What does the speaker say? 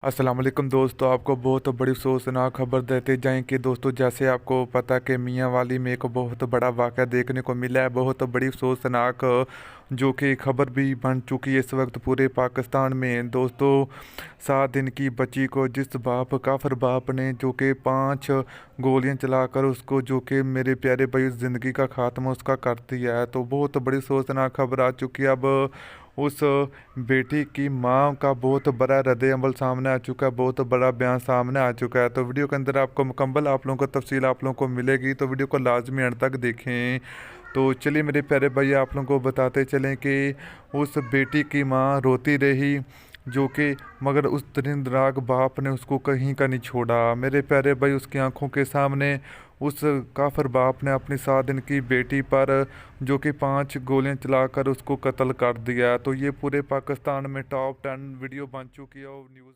अस्सलाम वालेकुम दोस्तों, आपको बहुत बड़ी अफसोसनाक खबर देते जाएं कि दोस्तों जैसे आपको पता कि मियां वाली में एक बहुत बड़ा वाक़या देखने को मिला है। बहुत बड़ी अफसोसनाक जो कि खबर भी बन चुकी है इस वक्त पूरे पाकिस्तान में। दोस्तों 7 दिन की बच्ची को जिस बाप काफिर बाप ने जो कि 5 गोलियां चलाकर उसको जो कि मेरे प्यारे भाई उस ज़िंदगी का खात्मा उसका कर दिया है, तो बहुत बड़ी अफसोसनाक खबर आ चुकी है। अब उस बेटी की माँ का बहुत बड़ा रद्द अमल सामने आ चुका है, बहुत बड़ा बयान सामने आ चुका है। तो वीडियो के अंदर आपको मुकम्मल आप लोगों को तफसील आप लोगों को मिलेगी, तो वीडियो को लाजमी अंत तक देखें। तो चलिए मेरे प्यारे भाई आप लोगों को बताते चलें कि उस बेटी की माँ रोती रही जो कि मगर उस दरिंद्राग बाप ने उसको कहीं का नहीं छोड़ा। मेरे प्यारे भाई उसकी आंखों के सामने उस काफिर बाप ने अपनी 7 दिन की बेटी पर जो कि 5 गोलियां चलाकर उसको कत्ल कर दिया। तो ये पूरे पाकिस्तान में टॉप 10 वीडियो बन चुकी है और न्यूज़